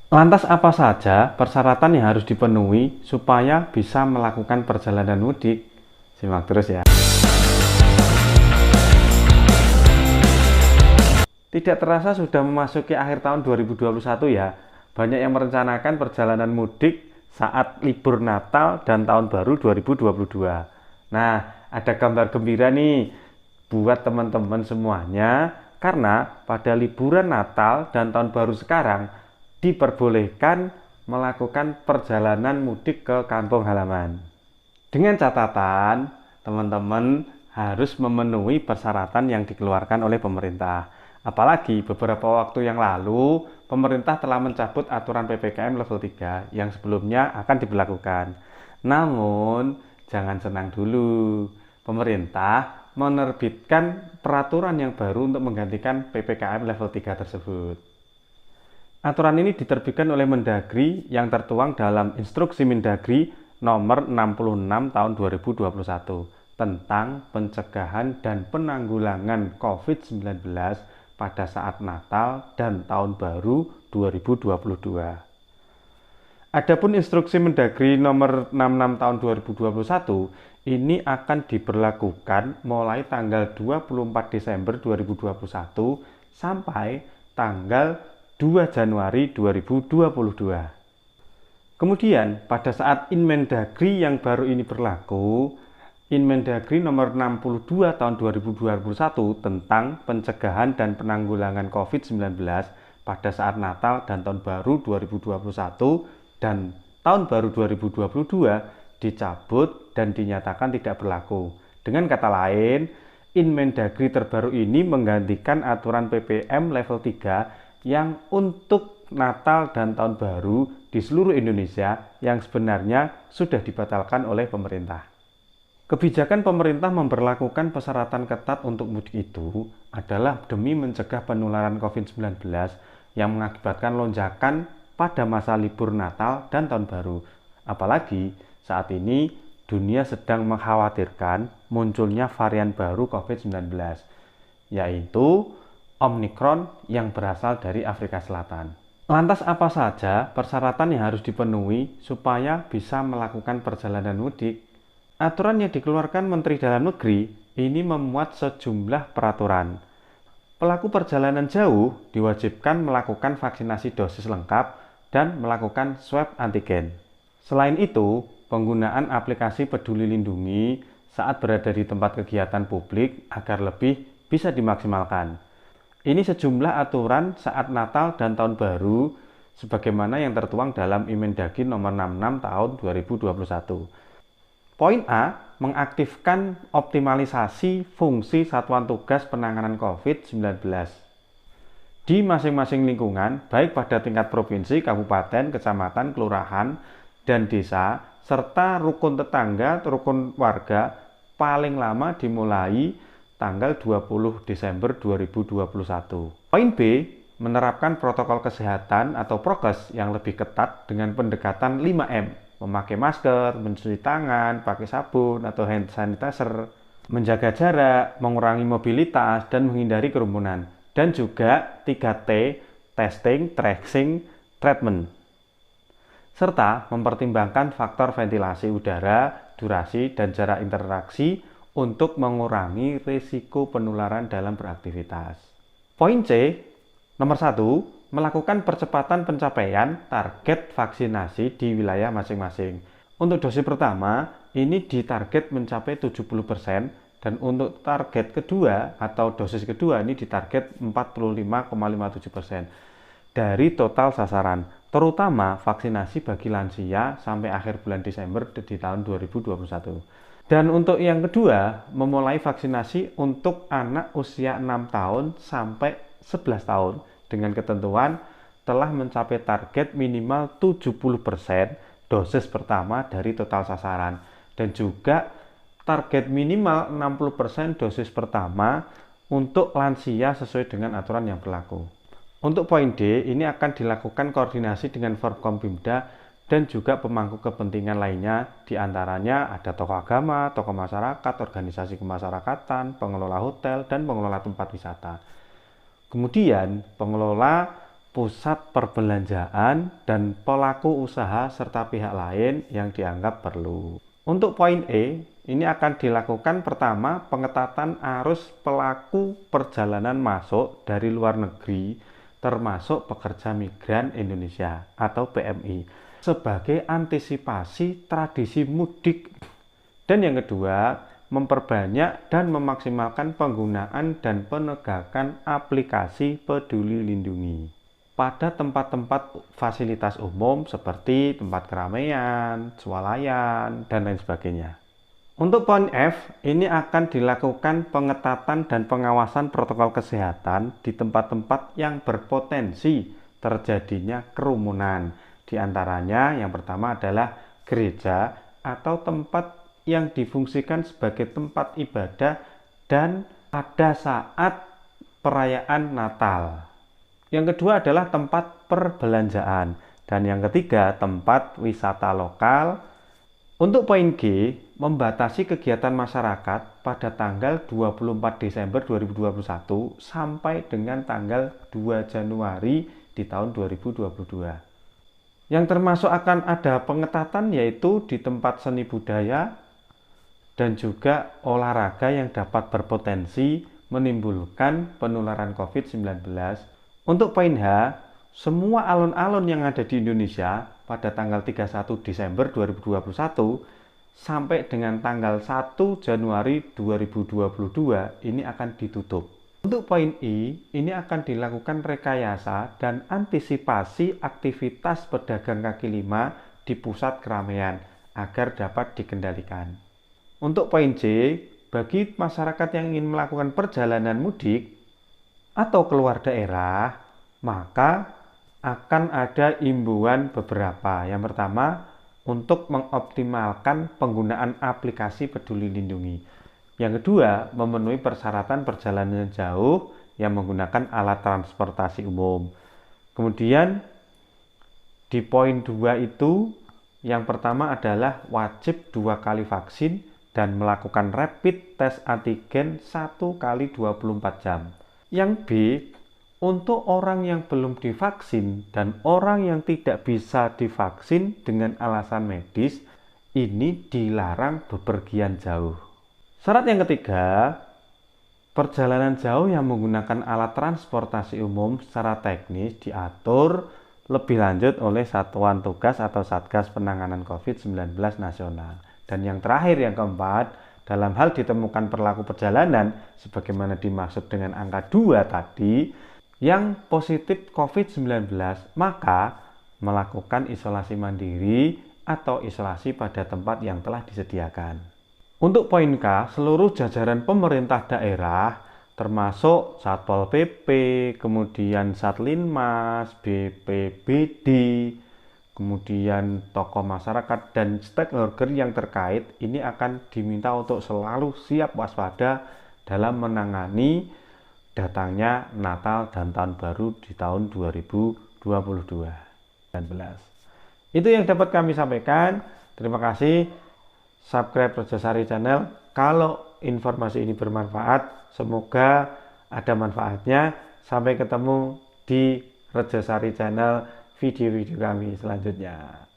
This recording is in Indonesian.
Lantas apa saja persyaratan yang harus dipenuhi supaya bisa melakukan perjalanan mudik? Simak terus ya. Tidak terasa sudah memasuki akhir tahun 2021 ya. Banyak yang merencanakan perjalanan mudik saat libur Natal dan Tahun Baru 2022. Nah, ada kabar gembira nih buat teman-teman semuanya karena pada liburan Natal dan Tahun Baru sekarang diperbolehkan melakukan perjalanan mudik ke kampung halaman. Dengan catatan, teman-teman harus memenuhi persyaratan yang dikeluarkan oleh pemerintah. Apalagi beberapa waktu yang lalu, pemerintah telah mencabut aturan PPKM level 3 yang sebelumnya akan diberlakukan. Namun, jangan senang dulu. Pemerintah menerbitkan peraturan yang baru untuk menggantikan PPKM level 3 tersebut. Aturan ini diterbitkan oleh Mendagri yang tertuang dalam Instruksi Mendagri nomor 66 tahun 2021 tentang pencegahan dan penanggulangan COVID-19 pada saat Natal dan Tahun Baru 2022. Adapun Instruksi Mendagri nomor 66 tahun 2021 ini akan diberlakukan mulai tanggal 24 Desember 2021 sampai tanggal 2 Januari 2022. Kemudian pada saat Inmendagri yang baru ini berlaku, Inmendagri nomor 62 tahun 2021 tentang pencegahan dan penanggulangan COVID-19 pada saat Natal dan Tahun Baru 2021 dan Tahun Baru 2022 dicabut dan dinyatakan tidak berlaku. Dengan kata lain, Inmendagri terbaru ini menggantikan aturan PPM level 3 yang untuk Natal dan Tahun Baru di seluruh Indonesia yang sebenarnya sudah dibatalkan oleh pemerintah. Kebijakan pemerintah memberlakukan persyaratan ketat untuk mudik itu adalah demi mencegah penularan COVID-19 yang mengakibatkan lonjakan pada masa libur Natal dan Tahun Baru. Apalagi saat ini dunia sedang mengkhawatirkan munculnya varian baru COVID-19, yaitu Omikron yang berasal dari Afrika Selatan. Lantas apa saja persyaratan yang harus dipenuhi supaya bisa melakukan perjalanan mudik? Aturan yang dikeluarkan Menteri Dalam Negeri ini memuat sejumlah peraturan. Pelaku perjalanan jauh diwajibkan melakukan vaksinasi dosis lengkap dan melakukan swab antigen. Selain itu, penggunaan aplikasi Peduli Lindungi saat berada di tempat kegiatan publik agar lebih bisa dimaksimalkan. Ini sejumlah aturan saat Natal dan Tahun Baru sebagaimana yang tertuang dalam Inmendagri nomor 66 tahun 2021. Poin A, mengaktifkan optimalisasi fungsi satuan tugas penanganan COVID-19 di masing-masing lingkungan, baik pada tingkat provinsi, kabupaten, kecamatan, kelurahan, dan desa, serta rukun tetangga, rukun warga, paling lama dimulai tanggal 20 Desember 2021. Poin B, menerapkan protokol kesehatan atau prokes yang lebih ketat dengan pendekatan 5M, memakai masker, mencuci tangan, pakai sabun atau hand sanitizer, menjaga jarak, mengurangi mobilitas, dan menghindari kerumunan. Dan juga 3T, testing, tracing, treatment. Serta mempertimbangkan faktor ventilasi udara, durasi, dan jarak interaksi untuk mengurangi risiko penularan dalam beraktivitas. Poin C, nomor 1, melakukan percepatan pencapaian target vaksinasi di wilayah masing-masing. Untuk dosis pertama, ini ditarget mencapai 70%, dan untuk target kedua atau dosis kedua ini ditarget 45,57% dari total sasaran, terutama vaksinasi bagi lansia sampai akhir bulan Desember di tahun 2021. Dan untuk yang kedua, memulai vaksinasi untuk anak usia 6 tahun sampai 11 tahun dengan ketentuan telah mencapai target minimal 70% dosis pertama dari total sasaran dan juga target minimal 60% dosis pertama untuk lansia sesuai dengan aturan yang berlaku. Untuk poin D, ini akan dilakukan koordinasi dengan Forkompimda dan juga pemangku kepentingan lainnya, diantaranya ada tokoh agama, tokoh masyarakat, organisasi kemasyarakatan, pengelola hotel, dan pengelola tempat wisata. Kemudian, pengelola pusat perbelanjaan, dan pelaku usaha serta pihak lain yang dianggap perlu. Untuk poin E, ini akan dilakukan pertama pengetatan arus pelaku perjalanan masuk dari luar negeri termasuk pekerja migran Indonesia atau PMI sebagai antisipasi tradisi mudik. Dan yang kedua, memperbanyak dan memaksimalkan penggunaan dan penegakan aplikasi Peduli Lindungi pada tempat-tempat fasilitas umum seperti tempat keramaian, swalayan, dan lain sebagainya. Untuk poin F, ini akan dilakukan pengetatan dan pengawasan protokol kesehatan di tempat-tempat yang berpotensi terjadinya kerumunan. Di antaranya yang pertama adalah gereja atau tempat yang difungsikan sebagai tempat ibadah dan pada saat perayaan Natal. Yang kedua adalah tempat perbelanjaan. Dan yang ketiga, tempat wisata lokal. Untuk poin G, membatasi kegiatan masyarakat pada tanggal 24 Desember 2021 sampai dengan tanggal 2 Januari di tahun 2022. Yang termasuk akan ada pengetatan yaitu di tempat seni budaya dan juga olahraga yang dapat berpotensi menimbulkan penularan COVID-19. Untuk poin H, semua alun-alun yang ada di Indonesia pada tanggal 31 Desember 2021 sampai dengan tanggal 1 Januari 2022 ini akan ditutup. Untuk poin I, ini akan dilakukan rekayasa dan antisipasi aktivitas pedagang kaki lima di pusat keramaian agar dapat dikendalikan. Untuk poin J, bagi masyarakat yang ingin melakukan perjalanan mudik atau keluar daerah, maka akan ada imbauan beberapa. Yang pertama, untuk mengoptimalkan penggunaan aplikasi Peduli Lindungi. Yang kedua, memenuhi persyaratan perjalanan jauh yang menggunakan alat transportasi umum. Kemudian, di poin 2 itu, yang pertama adalah wajib 2 kali vaksin dan melakukan rapid test antigen 1 kali 24 jam. Yang B, untuk orang yang belum divaksin dan orang yang tidak bisa divaksin dengan alasan medis, ini dilarang bepergian jauh. Syarat yang ketiga, perjalanan jauh yang menggunakan alat transportasi umum secara teknis diatur lebih lanjut oleh Satuan Tugas atau Satgas Penanganan COVID-19 Nasional. Dan yang terakhir, yang keempat, dalam hal ditemukan pelaku perjalanan, sebagaimana dimaksud dengan angka 2 tadi, yang positif COVID-19, maka melakukan isolasi mandiri atau isolasi pada tempat yang telah disediakan. Untuk poin K, seluruh jajaran pemerintah daerah, termasuk Satpol PP, kemudian Satlinmas, BPBD, kemudian tokoh masyarakat dan stakeholder yang terkait ini akan diminta untuk selalu siap waspada dalam menangani datangnya Natal dan Tahun Baru di tahun 2022. Itu yang dapat kami sampaikan. Terima kasih. Subscribe Rejasari Channel. Kalau informasi ini bermanfaat, semoga ada manfaatnya. Sampai ketemu di Rejasari Channel video-video kami selanjutnya.